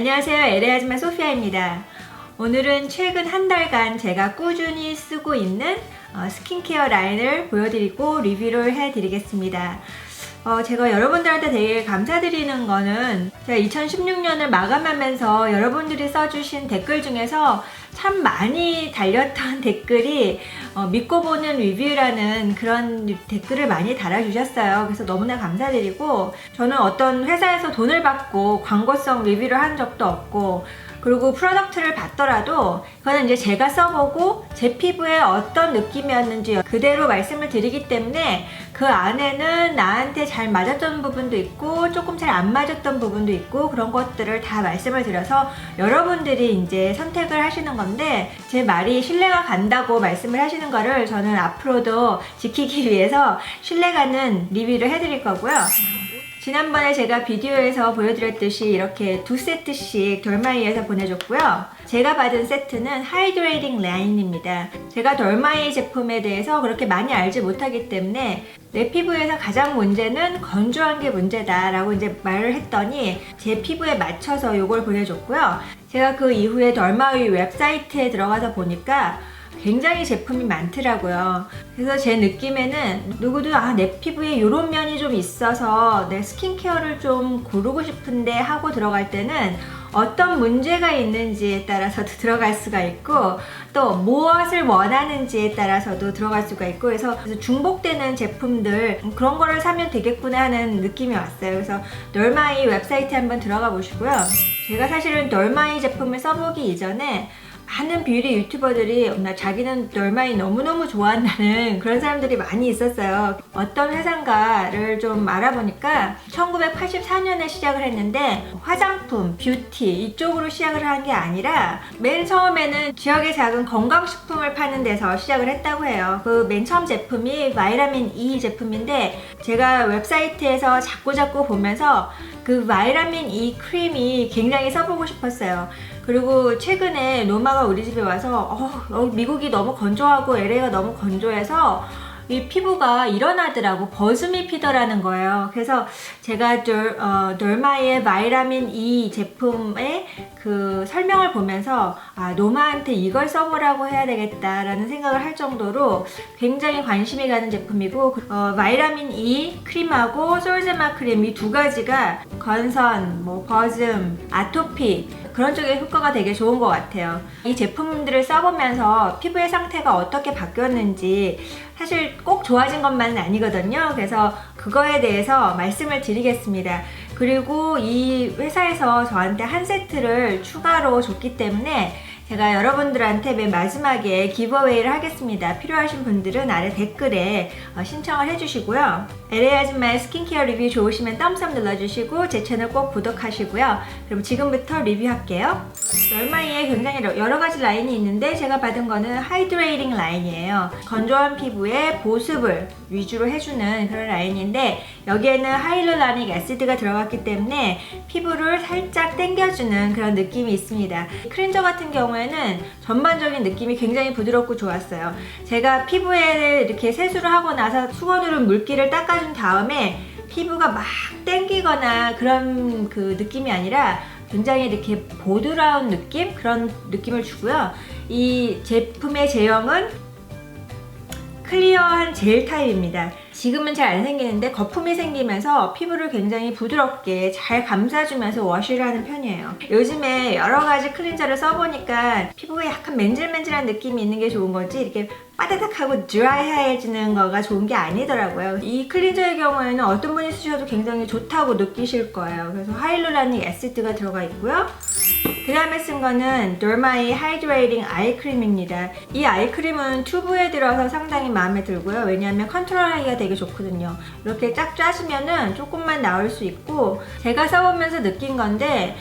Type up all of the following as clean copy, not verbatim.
안녕하세요. LA 아줌마 소피아입니다. 오늘은 최근 한 달간 제가 꾸준히 쓰고 있는 스킨케어 라인을 보여드리고 리뷰를 해드리겠습니다. 제가 여러분들한테 되게 감사드리는 거는 제가 2016년을 마감하면서 여러분들이 써주신 댓글 중에서 참 많이 달렸던 댓글이 믿고 보는 리뷰라는 그런 댓글을 많이 달아주셨어요. 그래서 너무나 감사드리고, 저는 어떤 회사에서 돈을 받고 광고성 리뷰를 한 적도 없고, 그리고 프로덕트를 받더라도 그거는 이제 제가 써보고 제 피부에 어떤 느낌이었는지 그대로 말씀을 드리기 때문에 그 안에는 나한테 잘 맞았던 부분도 있고 조금 잘 안 맞았던 부분도 있고, 그런 것들을 다 말씀을 드려서 여러분들이 이제 선택을 하시는 건데, 제 말이 신뢰가 간다고 말씀을 하시는 거를 저는 앞으로도 지키기 위해서 신뢰가는 리뷰를 해드릴 거고요. 지난번에 제가 비디오에서 보여드렸듯이 이렇게 2세트씩 덜마이에서 보내줬고요. 제가 받은 세트는 하이드레이팅 라인입니다. 제가 덜마이 제품에 대해서 그렇게 많이 알지 못하기 때문에 내 피부에서 가장 문제는 건조한 게 문제다 라고 이제 말을 했더니 제 피부에 맞춰서 이걸 보내줬고요. 제가 그 이후에 덜마이 웹사이트에 들어가서 보니까 굉장히 제품이 많더라고요. 그래서 제 느낌에는 누구도 내 피부에 이런 면이 좀 있어서 내 스킨케어를 좀 고르고 싶은데 하고 들어갈 때는 어떤 문제가 있는지에 따라서도 들어갈 수가 있고, 또 무엇을 원하는지에 따라서도 들어갈 수가 있고, 그래서 중복되는 제품들, 그런 거를 사면 되겠구나 하는 느낌이 왔어요. 그래서 덜마이 웹사이트 한번 들어가 보시고요. 제가 사실은 덜마이 제품을 써보기 이전에 많은 뷰티 유튜버들이 자기는 덜마이 너무너무 좋아한다는 그런 사람들이 많이 있었어요. 어떤 회사인가를 좀 알아보니까 1984년에 시작을 했는데 화장품, 뷰티 이쪽으로 시작을 한 게 아니라 맨 처음에는 지역의 작은 건강식품을 파는 데서 시작을 했다고 해요. 그 맨 처음 제품이 바이타민 E 제품인데, 제가 웹사이트에서 자꾸 보면서 그 바이타민 E 크림이 굉장히 써보고 싶었어요. 그리고 최근에 노마가 우리 집에 와서 미국이 너무 건조하고 LA가 너무 건조해서 이 피부가 일어나더라고, 버즈미 피더라는 거예요. 그래서 제가 덜마이의 바이타민 E 제품의 그 설명을 보면서 노마한테 이걸 써보라고 해야 되겠다라는 생각을 할 정도로 굉장히 관심이 가는 제품이고, 바이타민 E 크림하고 솔제마 크림 이 두 가지가 건선, 버즘, 아토피 그런 쪽에 효과가 되게 좋은 것 같아요. 이 제품들을 써보면서 피부의 상태가 어떻게 바뀌었는지 사실 꼭 좋아진 것만은 아니거든요. 그래서 그거에 대해서 말씀을 드리겠습니다. 그리고 이 회사에서 저한테 한 세트를 추가로 줬기 때문에 제가 여러분들한테 맨 마지막에 기브어웨이를 하겠습니다. 필요하신 분들은 아래 댓글에 신청을 해주시고요. LA 아줌마의 스킨케어 리뷰 좋으시면 덤스업 눌러주시고 제 채널 꼭 구독하시고요. 그럼 지금부터 리뷰할게요. 덜마이에 굉장히 여러가지 라인이 있는데, 제가 받은 거는 하이드레이팅 라인이에요. 건조한 피부에 보습을 위주로 해주는 그런 라인인데, 여기에는 하이알루로닉 애시드가 들어갔기 때문에 피부를 살짝 당겨주는 그런 느낌이 있습니다. 클렌저 같은 경우에는 전반적인 느낌이 굉장히 부드럽고 좋았어요. 제가 피부에 이렇게 세수를 하고 나서 수건으로 물기를 닦아준 다음에 피부가 막 당기거나 그런 그 느낌이 아니라 굉장히 이렇게 보드라운 느낌? 그런 느낌을 주고요. 이 제품의 제형은 클리어한 젤 타입입니다. 지금은 잘 안 생기는데 거품이 생기면서 피부를 굉장히 부드럽게 잘 감싸주면서 워시를 하는 편이에요. 요즘에 여러가지 클렌저를 써보니까 피부가 약간 맨질맨질한 느낌이 있는 게 좋은 거지, 이렇게 빠다닥하고 드라이해지는 거가 좋은 게 아니더라고요. 이 클렌저의 경우에는 어떤 분이 쓰셔도 굉장히 좋다고 느끼실 거예요. 그래서 하이알루로닉 애시드가 들어가 있고요. 그 다음에 쓴 거는 덜마이 하이드레이팅 아이크림입니다. 이 아이크림은 튜브에 들어서 상당히 마음에 들고요. 왜냐하면 컨트롤하기가 되게 좋거든요. 이렇게 쫙 짜시면은 조금만 나올 수 있고, 제가 써보면서 느낀 건데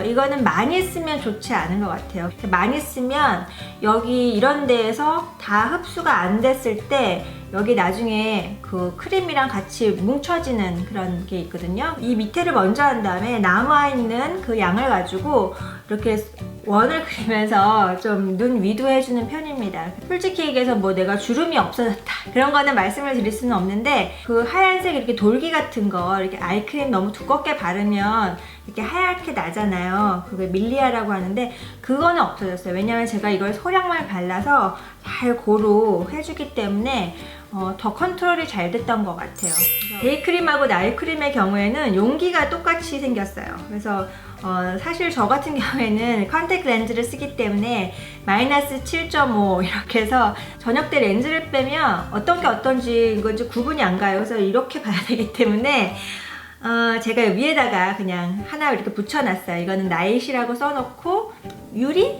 이거는 많이 쓰면 좋지 않은 것 같아요. 많이 쓰면 여기 이런 데에서 다 흡수가 안 됐을 때 여기 나중에 그 크림이랑 같이 뭉쳐지는 그런 게 있거든요. 이 밑에를 먼저 한 다음에 남아있는 그 양을 가지고 이렇게 원을 그리면서 좀 눈 위도 해주는 편입니다. 솔직히 얘기해서 뭐 내가 주름이 없어졌다 그런 거는 말씀을 드릴 수는 없는데, 그 하얀색 이렇게 돌기 같은 거 이렇게 아이크림 너무 두껍게 바르면 이렇게 하얗게 나잖아요. 그걸 밀리아라고 하는데 그거는 없어졌어요. 왜냐면 제가 이걸 소량만 발라서 잘 고루 해주기 때문에 더 컨트롤이 잘 됐던 것 같아요. 데이크림하고 나이크림의 경우에는 용기가 똑같이 생겼어요. 그래서 사실 저 같은 경우에는 컨택 렌즈를 쓰기 때문에 마이너스 7.5 이렇게 해서 저녁 때 렌즈를 빼면 어떤 게 어떤지 이건지 구분이 안 가요. 그래서 이렇게 봐야 되기 때문에 제가 위에다가 그냥 하나 이렇게 붙여놨어요. 이거는 나잇이라고 써놓고, 유리?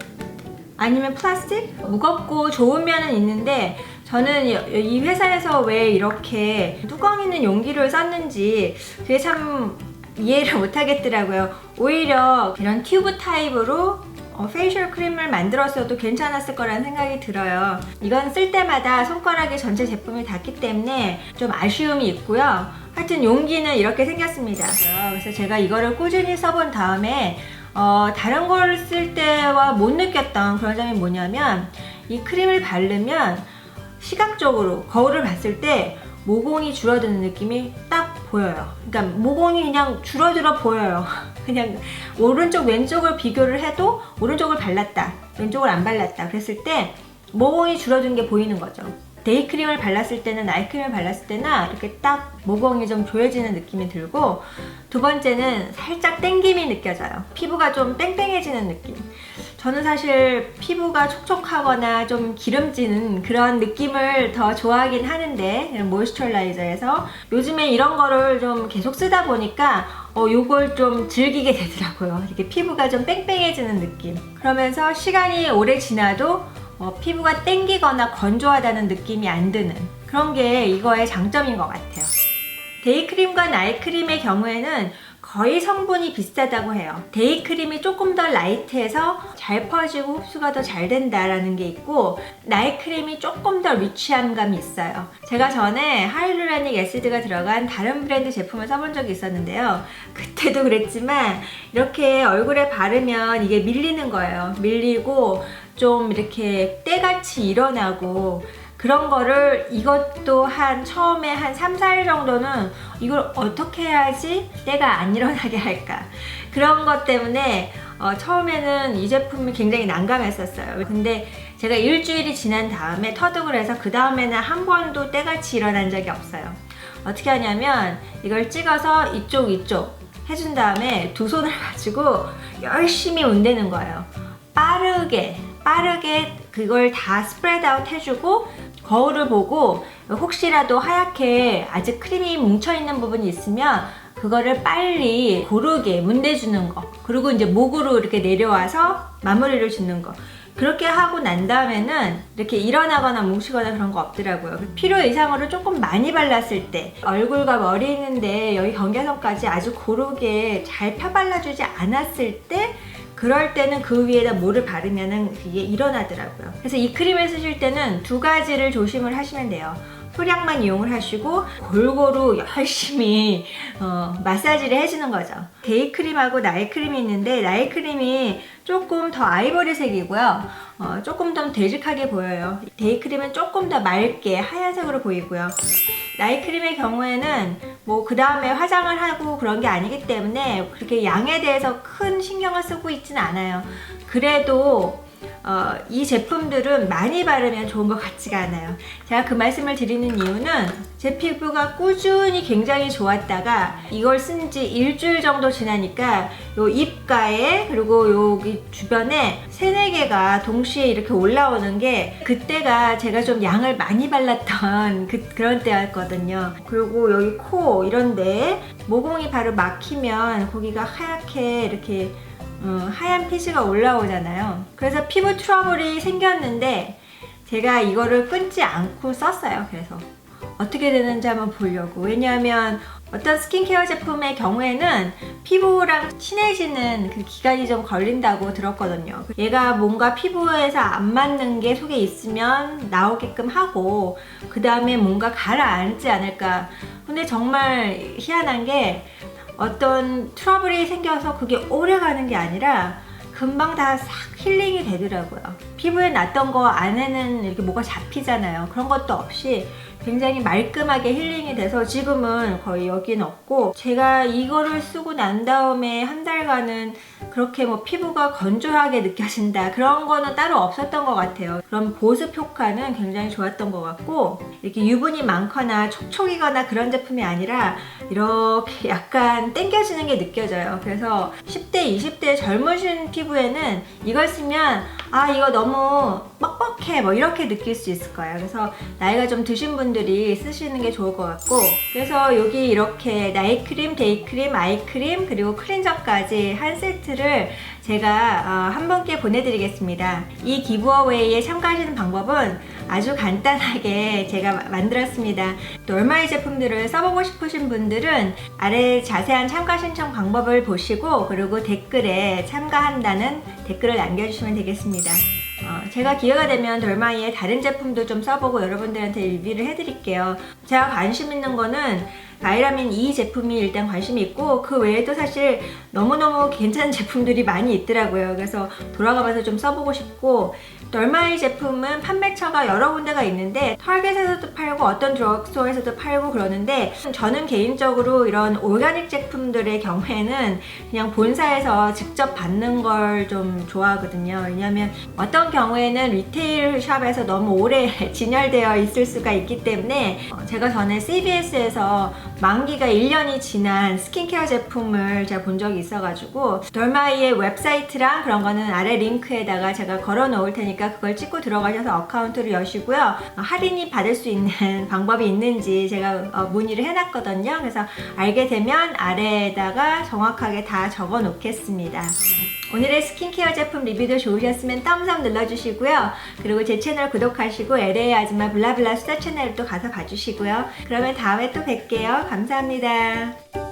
아니면 플라스틱? 무겁고 좋은 면은 있는데 저는 이 회사에서 왜 이렇게 뚜껑 있는 용기를 썼는지 그게 참 이해를 못 하겠더라고요. 오히려 이런 튜브 타입으로 페이셜 크림을 만들었어도 괜찮았을 거라는 생각이 들어요. 이건 쓸 때마다 손가락에 전체 제품이 닿기 때문에 좀 아쉬움이 있고요. 하여튼 용기는 이렇게 생겼습니다. 그래서 제가 이거를 꾸준히 써본 다음에 다른 걸 쓸 때와 못 느꼈던 그런 점이 뭐냐면, 이 크림을 바르면 시각적으로 거울을 봤을 때 모공이 줄어드는 느낌이 딱 보여요. 그러니까 모공이 그냥 줄어들어 보여요. 그냥 오른쪽 왼쪽을 비교를 해도 오른쪽을 발랐다 왼쪽을 안 발랐다 그랬을 때 모공이 줄어든 게 보이는 거죠. 데이크림을 발랐을 때는 나이크림을 발랐을 때나 이렇게 딱 모공이 좀 조여지는 느낌이 들고, 두 번째는 살짝 땡김이 느껴져요. 피부가 좀 땡땡해지는 느낌. 저는 사실 피부가 촉촉하거나 좀 기름지는 그런 느낌을 더 좋아하긴 하는데, 모이스처라이저에서 요즘에 이런 거를 좀 계속 쓰다 보니까 요걸 좀 즐기게 되더라고요. 이렇게 피부가 좀 뺑뺑해지는 느낌. 그러면서 시간이 오래 지나도 피부가 땡기거나 건조하다는 느낌이 안 드는 그런 게 이거의 장점인 것 같아요. 데이크림과 나이크림의 경우에는 거의 성분이 비슷하다고 해요. 데이크림이 조금 더 라이트해서 잘 퍼지고 흡수가 더 잘 된다라는 게 있고, 나이크림이 조금 더 리치한 감이 있어요. 제가 전에 하이루라닉 애시드가 들어간 다른 브랜드 제품을 써본 적이 있었는데요. 그때도 그랬지만 이렇게 얼굴에 바르면 이게 밀리는 거예요. 밀리고 좀 이렇게 때같이 일어나고, 그런 거를 이것도 처음에 한 3, 4일 정도는 이걸 어떻게 해야지 때가 안 일어나게 할까, 그런 것 때문에 처음에는 이 제품이 굉장히 난감했었어요. 근데 제가 일주일이 지난 다음에 터득을 해서 그 다음에는 한 번도 때같이 일어난 적이 없어요. 어떻게 하냐면 이걸 찍어서 이쪽 해준 다음에 두 손을 가지고 열심히 운대는 거예요. 빠르게 그걸 다 스프레드 아웃 해주고, 거울을 보고 혹시라도 하얗게 아직 크림이 뭉쳐있는 부분이 있으면 그거를 빨리 고르게 문대주는 거, 그리고 이제 목으로 이렇게 내려와서 마무리를 짓는 거, 그렇게 하고 난 다음에는 이렇게 일어나거나 뭉치거나 그런 거 없더라고요. 필요 이상으로 조금 많이 발랐을 때, 얼굴과 머리 있는데 여기 경계선까지 아주 고르게 잘 펴발라주지 않았을 때, 그럴 때는 그 위에다 뭐를 바르면은 이게 일어나더라고요. 그래서 이 크림을 쓰실 때는 두 가지를 조심을 하시면 돼요. 소량만 이용을 하시고 골고루 열심히 마사지를 해주는 거죠. 데이크림하고 나이크림이 있는데, 나이크림이 조금 더 아이보리색이고요. 조금 더 되직하게 보여요. 데이크림은 조금 더 맑게 하얀색으로 보이고요. 나이크림의 경우에는 뭐 그 다음에 화장을 하고 그런 게 아니기 때문에 그렇게 양에 대해서 큰 신경을 쓰고 있지는 않아요. 그래도 이 제품들은 많이 바르면 좋은 것 같지가 않아요. 제가 그 말씀을 드리는 이유는 제 피부가 꾸준히 굉장히 좋았다가 이걸 쓴 지 일주일 정도 지나니까 요 입가에 그리고 여기 주변에 3-4개가 동시에 이렇게 올라오는 게, 그때가 제가 좀 양을 많이 발랐던 그런 때였거든요. 그리고 여기 코 이런데 모공이 바로 막히면 거기가 하얗게 이렇게 하얀 피지가 올라오잖아요. 그래서 피부 트러블이 생겼는데 제가 이거를 끊지 않고 썼어요. 그래서 어떻게 되는지 한번 보려고. 왜냐하면 어떤 스킨케어 제품의 경우에는 피부랑 친해지는 그 기간이 좀 걸린다고 들었거든요. 얘가 뭔가 피부에서 안 맞는 게 속에 있으면 나오게끔 하고 그 다음에 뭔가 가라앉지 않을까. 근데 정말 희한한 게 어떤 트러블이 생겨서 그게 오래 가는 게 아니라 금방 다 싹 힐링이 되더라고요. 피부에 났던 거 안에는 이렇게 뭐가 잡히잖아요. 그런 것도 없이 굉장히 말끔하게 힐링이 돼서 지금은 거의 여기는 없고, 제가 이거를 쓰고 난 다음에 한 달간은 그렇게 뭐 피부가 건조하게 느껴진다 그런 거는 따로 없었던 것 같아요. 그런 보습 효과는 굉장히 좋았던 것 같고, 이렇게 유분이 많거나 촉촉이거나 그런 제품이 아니라 이렇게 약간 땡겨지는 게 느껴져요. 그래서 10대, 20대 젊으신 피부에는 이걸 쓰면 아 이거 너무 뻑뻑해 뭐 이렇게 느낄 수 있을 거예요. 그래서 나이가 좀 드신 분들이 쓰시는 게 좋을 것 같고, 그래서 여기 이렇게 나이크림, 데이크림, 아이크림 그리고 클렌저까지 한 세트를 제가 한 분께 보내드리겠습니다. 이 기브어웨이에 참가하시는 방법은 아주 간단하게 제가 만들었습니다. 또 얼마의 제품들을 써보고 싶으신 분들은 아래 자세한 참가 신청 방법을 보시고, 그리고 댓글에 참가한다는 댓글을 남겨주시면 되겠습니다. 제가 기회가 되면 덜마이의 다른 제품도 좀 써보고 여러분들한테 리뷰를 해드릴게요. 제가 관심 있는 거는 바이라민 E 제품이 일단 관심이 있고, 그 외에도 사실 너무너무 괜찮은 제품들이 많이 있더라고요. 그래서 돌아가면서 좀 써보고 싶고, 덜마이 제품은 판매처가 여러 군데가 있는데 타겟에서도 팔고 어떤 드럭스토어에서도 팔고 그러는데, 저는 개인적으로 이런 오가닉 제품들의 경우에는 그냥 본사에서 직접 받는 걸 좀 좋아하거든요. 왜냐하면 어떤 경우에는 리테일 샵에서 너무 오래 진열되어 있을 수가 있기 때문에, 제가 전에 CVS에서 만기가 1년이 지난 스킨케어 제품을 제가 본 적이 있어가지고, 덜마이의 웹사이트랑 그런 거는 아래 링크에다가 제가 걸어 놓을 테니까 그걸 찍고 들어가셔서 어카운트를 여시고요. 할인이 받을 수 있는 방법이 있는지 제가 문의를 해놨거든요. 그래서 알게 되면 아래에다가 정확하게 다 적어 놓겠습니다. 오늘의 스킨케어 제품 리뷰도 좋으셨으면 덤스업 눌러주시고요. 그리고 제 채널 구독하시고 LA 아줌마 블라블라 수다 채널도 가서 봐주시고요. 그러면 다음에 또 뵐게요. 감사합니다.